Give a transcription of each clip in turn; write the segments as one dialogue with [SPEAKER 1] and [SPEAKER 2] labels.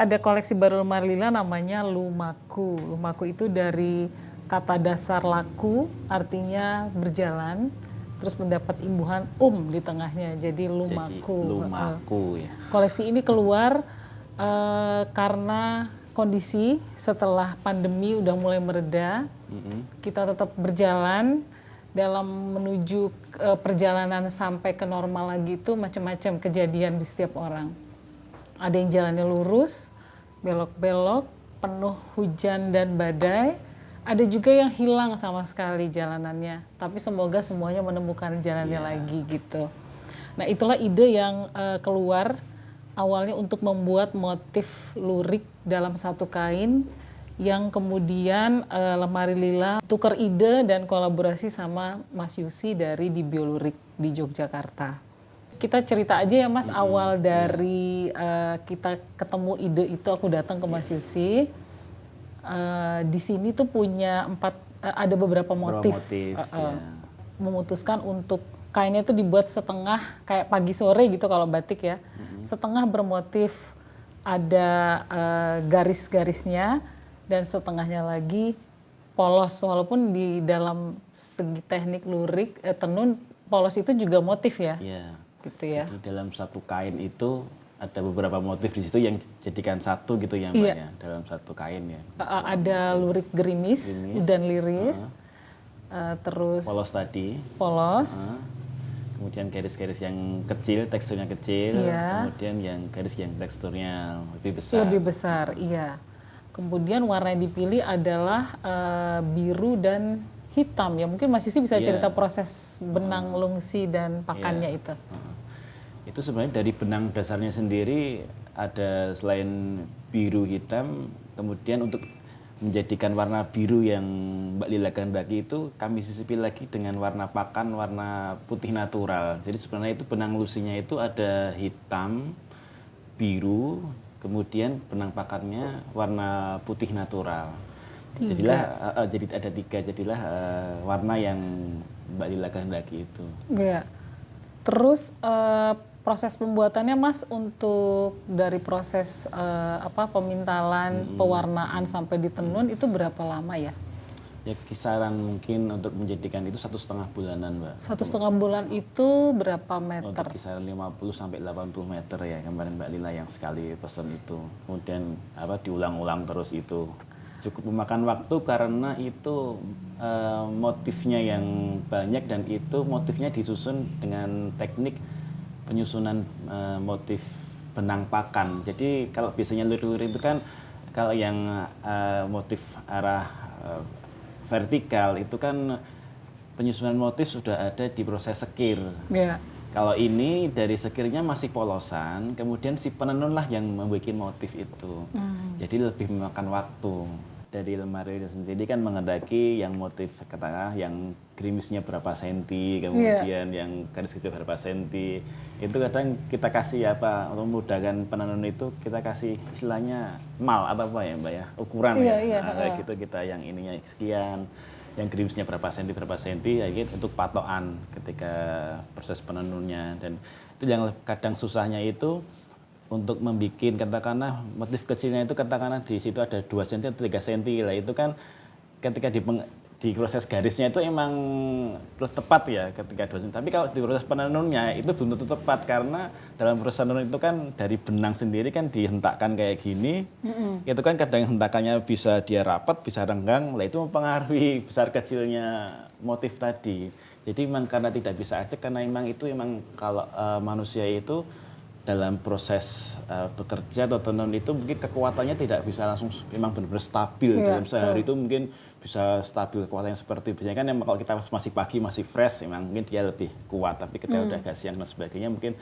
[SPEAKER 1] ada koleksi baru lemari lila namanya Lumaku. Lumaku itu dari kata dasar laku, artinya berjalan, terus mendapat imbuhan di tengahnya, jadi Lumaku.
[SPEAKER 2] Jadi Lumaku ya.
[SPEAKER 1] Koleksi ini keluar karena kondisi setelah pandemi udah mulai mereda, kita tetap berjalan dalam menuju perjalanan sampai ke normal lagi itu macam-macam kejadian di setiap orang. Ada yang jalannya lurus, belok-belok, penuh hujan dan badai. Ada juga yang hilang sama sekali jalanannya. Tapi semoga semuanya menemukan jalannya lagi gitu. Nah itulah ide yang keluar awalnya untuk membuat motif lurik dalam satu kain yang kemudian lemari lila tukar ide dan kolaborasi sama Mas Yusi dari di Biolurik di Yogyakarta. Kita cerita aja ya Mas, awal dari kita ketemu ide itu, aku datang ke Mas Yusi. Di sini tuh punya ada beberapa motif. Memutuskan untuk kainnya tuh dibuat setengah kayak pagi sore gitu kalau batik ya. Setengah bermotif ada garis-garisnya dan setengahnya lagi polos, walaupun di dalam segi teknik lurik tenun polos itu juga motif ya. Gitu ya.
[SPEAKER 2] Jadi dalam satu kain itu ada beberapa motif di situ yang jadikan satu gitu ya Mbak ya, dalam satu kain ya.
[SPEAKER 1] Ada lurik gerimis dan liris, terus
[SPEAKER 2] polos tadi.
[SPEAKER 1] Polos.
[SPEAKER 2] Kemudian garis-garis yang kecil, teksturnya kecil. Kemudian yang garis yang teksturnya lebih besar.
[SPEAKER 1] Lebih besar, iya. Kemudian warna yang dipilih adalah biru dan hitam ya. Mungkin Mas Yusi bisa cerita proses benang lungsi dan pakannya itu.
[SPEAKER 2] Itu sebenarnya dari benang dasarnya sendiri ada selain biru hitam, kemudian untuk menjadikan warna biru yang Mbak Lila kehendaki itu kami sisipi lagi dengan warna pakan warna putih natural. Jadi sebenarnya itu benang lusinya itu ada hitam, biru, kemudian benang pakannya warna putih natural. Jadi ada tiga, jadilah warna yang Mbak Lila kehendaki itu.
[SPEAKER 1] Iya. Terus proses pembuatannya Mas, untuk dari proses pemintalan, pewarnaan sampai ditenun itu berapa lama ya?
[SPEAKER 2] Ya kisaran mungkin untuk menjadikan itu 1,5 bulanan Mbak.
[SPEAKER 1] 1,5 bulan itu berapa meter?
[SPEAKER 2] Untuk kisaran 50 sampai 80 meter ya kemarin Mbak Lila yang sekali pesan itu. Kemudian diulang-ulang terus itu. Cukup memakan waktu karena itu motifnya yang banyak dan itu motifnya disusun dengan teknik penyusunan motif benang pakan. Jadi kalau biasanya lurik-lurik itu kan kalau yang motif arah vertikal itu kan penyusunan motif sudah ada di proses sekir. Kalau ini dari sekirnya masih polosan, kemudian si penenun lah yang membuat motif itu. Jadi lebih memakan waktu. Dari lemari sendiri kan mengendaki yang motif katakanlah yang gerimisnya berapa senti, kemudian yang garis kecil berapa senti. Itu kadang kita kasih untuk memudahkan penenun itu kita kasih istilahnya mal atau apa ya Mbak ya, ukuran kayak gitu kita yang ininya sekian, yang gerimisnya berapa senti ya gitu untuk patokan ketika proses penenunnya. Dan itu yang kadang susahnya itu untuk membuat katakanlah motif kecilnya itu katakanlah di situ ada 2 cm atau 3 cm lah, itu kan ketika di proses garisnya itu emang tepat ya ketika 2 cm. Tapi kalau di proses penenunnya itu belum tentu tepat karena dalam proses penenun itu kan dari benang sendiri kan dihentakkan kayak gini. Itu kan kadang hentakannya bisa dia rapat, bisa renggang, lah itu mempengaruhi besar kecilnya motif tadi. Jadi memang karena tidak bisa acak karena memang kalau manusia itu dalam proses bekerja atau tenun itu mungkin kekuatannya tidak bisa langsung memang benar-benar stabil dalam sehari itu mungkin bisa stabil kekuatannya seperti biasanya kan kalau kita masih pagi masih fresh memang mungkin dia lebih kuat, tapi ketika udah agak siang dan sebagainya mungkin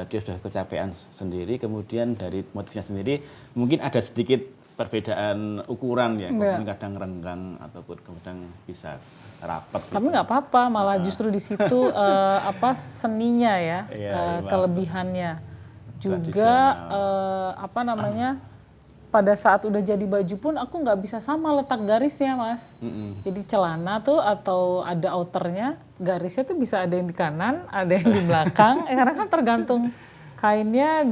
[SPEAKER 2] dia sudah kecapean sendiri. Kemudian dari motifnya sendiri mungkin ada sedikit perbedaan ukuran ya, kadang renggang ataupun kadang bisa rapat.
[SPEAKER 1] Tapi nggak apa-apa, malah justru di situ seninya ya, kelebihannya. Juga pada saat udah jadi baju pun aku nggak bisa sama letak garisnya Mas. Jadi celana tuh atau ada outernya garisnya tuh bisa ada yang di kanan, ada yang di belakang, karena kan tergantung kainnya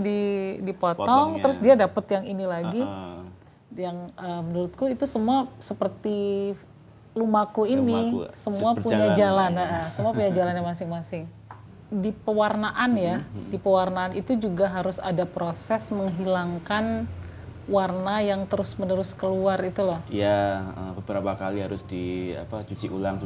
[SPEAKER 1] dipotong,
[SPEAKER 2] Potongnya.
[SPEAKER 1] terus dia dapat yang ini lagi,
[SPEAKER 2] Heeh.
[SPEAKER 1] yang menurutku itu semua seperti lumaku ini,
[SPEAKER 2] Lumaku,
[SPEAKER 1] semua
[SPEAKER 2] berjalan,
[SPEAKER 1] punya jalan,
[SPEAKER 2] ya.
[SPEAKER 1] semua punya jalannya masing-masing. Di pewarnaan ya, di pewarnaan itu juga harus ada proses menghilangkan warna yang terus-menerus keluar itu loh.
[SPEAKER 2] Ya, beberapa kali harus cuci ulang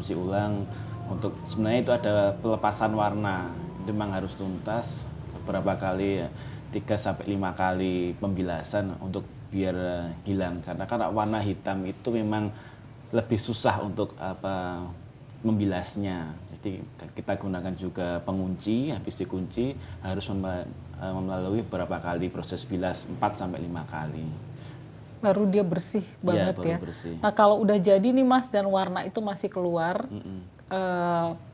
[SPEAKER 2] untuk sebenarnya itu ada pelepasan warna. Itu memang harus tuntas beberapa kali, 3 sampai 5 kali pembilasan untuk biar hilang, karena warna hitam itu memang lebih susah untuk membilasnya. Jadi kita gunakan juga pengunci, habis dikunci harus melalui beberapa kali proses bilas 4 sampai 5 kali.
[SPEAKER 1] Baru dia bersih banget
[SPEAKER 2] baru
[SPEAKER 1] ya.
[SPEAKER 2] bersih.
[SPEAKER 1] Nah kalau udah jadi nih Mas dan warna itu masih keluar,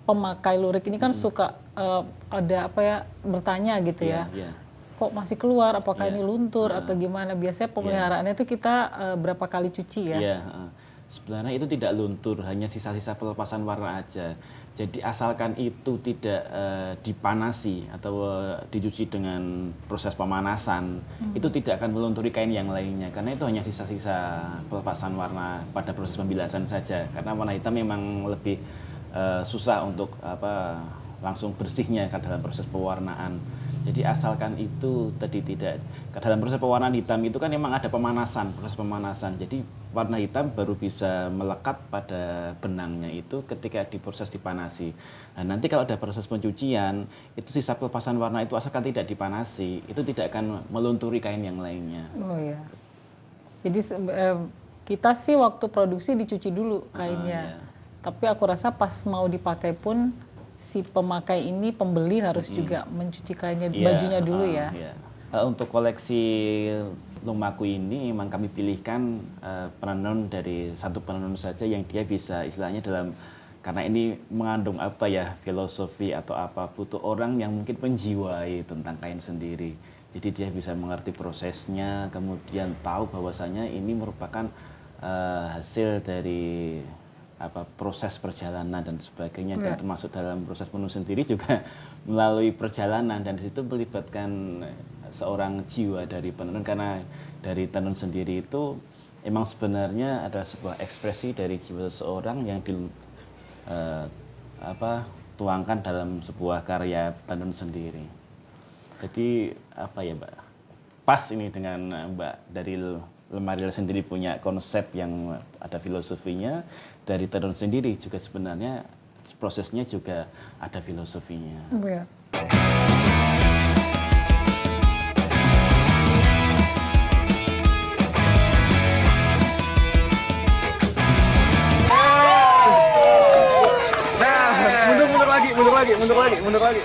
[SPEAKER 1] pemakai lurik ini kan suka ada bertanya gitu ya.
[SPEAKER 2] Iya.
[SPEAKER 1] Kok masih keluar? Apakah
[SPEAKER 2] Iya.
[SPEAKER 1] ini luntur atau gimana? Biasanya pemeliharaannya itu kita berapa kali cuci ya?
[SPEAKER 2] Iya. Sebenarnya itu tidak luntur, hanya sisa-sisa pelepasan warna aja. Jadi asalkan itu tidak dipanasi atau dicuci dengan proses pemanasan, itu tidak akan melunturi kain yang lainnya, karena itu hanya sisa-sisa pelepasan warna pada proses pembilasan saja. Karena warna hitam memang lebih susah untuk langsung bersihnya dalam proses pewarnaan. Jadi asalkan itu tadi tidak, dalam proses pewarnaan hitam itu kan memang ada proses pemanasan. Jadi warna hitam baru bisa melekat pada benangnya itu ketika diproses dipanasi. Nah, nanti kalau ada proses pencucian, itu sisa pelepasan warna itu asalkan tidak dipanasi, itu tidak akan melunturi kain yang lainnya.
[SPEAKER 1] Oh ya. Jadi kita sih waktu produksi dicuci dulu kainnya.
[SPEAKER 2] Iya.
[SPEAKER 1] Tapi aku rasa pas mau dipakai pun si pemakai ini, pembeli harus juga mencuci kainnya, bajunya dulu ya.
[SPEAKER 2] Iya. Untuk koleksi lumaku ini memang kami pilihkan penenun dari satu penenun saja yang dia bisa istilahnya karena ini mengandung filosofi atau butuh orang yang mungkin menjiwai tentang kain sendiri. Jadi dia bisa mengerti prosesnya, kemudian tahu bahwasanya ini merupakan hasil dari proses perjalanan dan sebagainya, dan termasuk dalam proses penenun sendiri juga melalui perjalanan, dan di situ melibatkan seorang jiwa dari penenun, karena dari tenun sendiri itu emang sebenarnya ada sebuah ekspresi dari jiwa seseorang yang tuangkan dalam sebuah karya tenun sendiri. Jadi Mbak, pas ini dengan Mbak dari Lemari sendiri punya konsep yang ada filosofinya, dari tenun sendiri juga sebenarnya prosesnya juga ada filosofinya.
[SPEAKER 1] Ya.
[SPEAKER 3] Nah, mundur lagi.